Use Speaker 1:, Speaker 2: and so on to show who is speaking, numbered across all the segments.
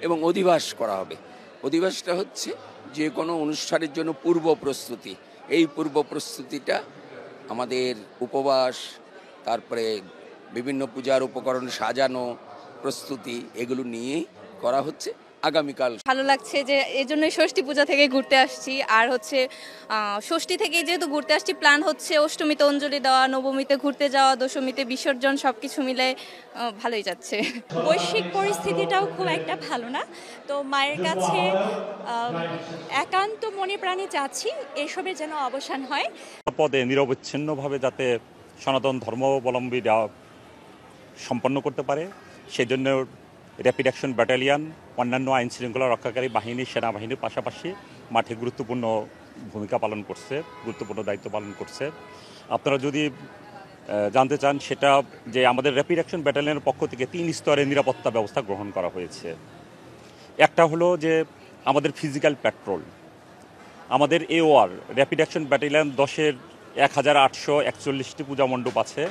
Speaker 1: এবং অধিবাস করা হবে। অধিবাসটা হচ্ছে যে কোনো অনুষ্ঠানের জন্য পূর্ব প্রস্তুতি। এই পূর্ব প্রস্তুতিটা আমাদের উপবাস, তারপরে বিভিন্ন পূজার উপকরণ সাজানো, প্রস্তুতি এগুলো নিয়েই করা হচ্ছে আগামীকাল।
Speaker 2: ভালো লাগছে যে এজন্যই ষষ্ঠী পূজা থেকে ঘুরতে আসছি। আর হচ্ছে ষষ্ঠী থেকে যেহেতু ঘুরতে আসছি, প্ল্যান হচ্ছে অষ্টমীতে অঞ্জলি দেওয়া, নবমীতে ঘুরতে যাওয়া, দশমীতে বিসর্জন, সবকিছু মিলে ভালোই যাচ্ছে।
Speaker 3: বৈশ্বিক পরিস্থিতিটাও খুব একটা ভালো না, তো মায়ের কাছে একান্ত মনে প্রাণে চাচ্ছি এসবের যেন অবসান হয়।
Speaker 4: পদে নিরবচ্ছিন্নভাবে যাতে সনাতন ধর্মাবলম্বীরা সম্পন্ন করতে পারে, সেজন্য র্যাপিড অ্যাকশন ব্যাটালিয়ন অন্যান্য আইন শৃঙ্খলা রক্ষাকারী বাহিনী, সেনাবাহিনীর পাশাপাশি মাঠে গুরুত্বপূর্ণ ভূমিকা পালন করছে, গুরুত্বপূর্ণ দায়িত্ব পালন করছে। আপনারা যদি জানতে চান সেটা যে আমাদের র্যাপিড অ্যাকশন ব্যাটালিয়নের পক্ষ থেকে 3 স্তরের নিরাপত্তা ব্যবস্থা গ্রহণ করা হয়েছে। একটা হলো যে আমাদের ফিজিক্যাল প্যাট্রোল, আমাদের AOR র্যাপিড অ্যাকশন ব্যাটালিয়ন 10-এর 1841টি পূজা মণ্ডপ আছে।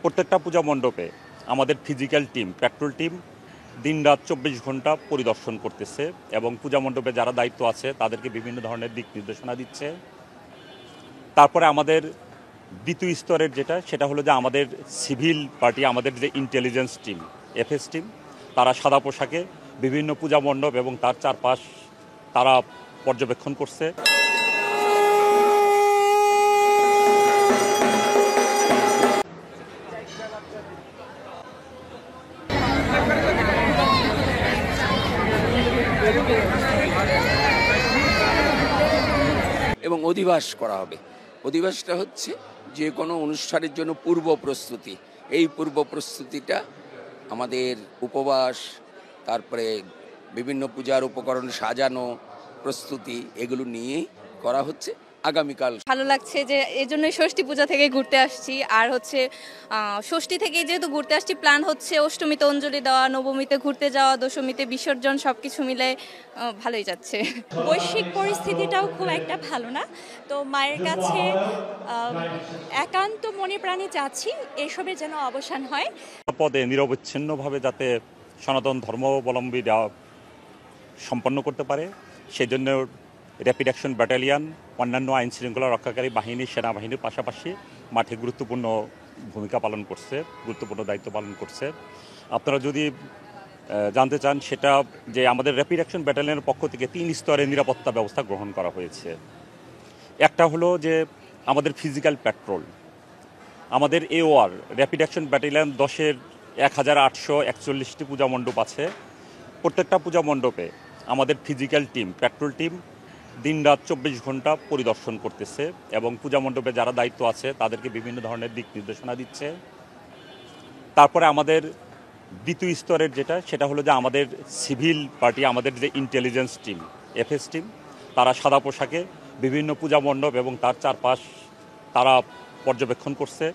Speaker 4: প্রত্যেকটা পূজা মণ্ডপে আমাদের ফিজিক্যাল টিম, প্যাট্রোল টিম দিনরাত 24 ঘন্টা পরিদর্শন করতেছে এবং পূজা মণ্ডপে যারা দায়িত্ব আছে তাদেরকে বিভিন্ন ধরনের দিক নির্দেশনা দিচ্ছে। তারপরে আমাদের দ্বিতীয় স্তরের সেটা হলো যে আমাদের সিভিল পার্টি, আমাদের যে ইন্টেলিজেন্স টিম, FS টিম, তারা সাদা পোশাকে বিভিন্ন পূজা মণ্ডপ এবং তার চারপাশ তারা পর্যবেক্ষণ করছে।
Speaker 1: এবং অধিবাস করা হবে। অধিবাসটা হচ্ছে যে কোনো অনুষ্ঠানের জন্য পূর্ব প্রস্তুতি। এই পূর্ব প্রস্তুতিটা আমাদের উপবাস, তারপরে বিভিন্ন পূজার উপকরণ সাজানো, প্রস্তুতি এগুলো নিয়েই করা হচ্ছে আগামীকাল।
Speaker 2: ভালো লাগছে যে এজন্যই ষষ্ঠী পূজা থেকে ঘুরতে আসছি। আর হচ্ছে ষষ্ঠী থেকে যেহেতু ঘুরতে আসছি, প্ল্যান হচ্ছে অষ্টমীতে অঞ্জলি দেওয়া, নবমীতে ঘুরতে যাওয়া, দশমীতে বিসর্জন, সবকিছু মিলে ভালোই যাচ্ছে।
Speaker 3: বৈশ্বিক পরিস্থিতিটাও খুব একটা ভালো না, তো মায়ের কাছে একান্ত মনে প্রাণে চাচ্ছি এসবের যেন অবসান হয়।
Speaker 4: পদে নিরবচ্ছিন্নভাবে যাতে সনাতন ধর্মাবলম্বীরা সম্পন্ন করতে পারে, সেজন্য র্যাপিড অ্যাকশন ব্যাটালিয়ন অন্যান্য আইন শৃঙ্খলা রক্ষাকারী বাহিনী, সেনাবাহিনীর পাশাপাশি মাঠে গুরুত্বপূর্ণ ভূমিকা পালন করছে, গুরুত্বপূর্ণ দায়িত্ব পালন করছে। আপনারা যদি জানতে চান সেটা যে আমাদের র্যাপিড অ্যাকশন ব্যাটালিয়নের পক্ষ থেকে 3 স্তরের নিরাপত্তা ব্যবস্থা গ্রহণ করা হয়েছে। একটা হলো যে আমাদের ফিজিক্যাল প্যাট্রোল, আমাদের AOR র্যাপিড অ্যাকশন ব্যাটালিয়ন 10-এর 1841টি পূজা মণ্ডপ আছে। প্রত্যেকটা পূজা মণ্ডপে আমাদের ফিজিক্যাল টিম, প্যাট্রোল টিম দিনরাত 24 ঘন্টা পরিদর্শন করতেছে এবং পূজা মণ্ডপে যারা দায়িত্ব আছে তাদেরকে বিভিন্ন ধরনের দিক নির্দেশনা দিচ্ছে। তারপরে আমাদের দ্বিতীয় স্তরের সেটা হলো যে আমাদের সিভিল পার্টি, আমাদের যে ইন্টেলিজেন্স টিম, FS টিম, তারা সাদা পোশাকে বিভিন্ন পূজা মণ্ডপ এবং তার চারপাশ তারা পর্যবেক্ষণ করছে।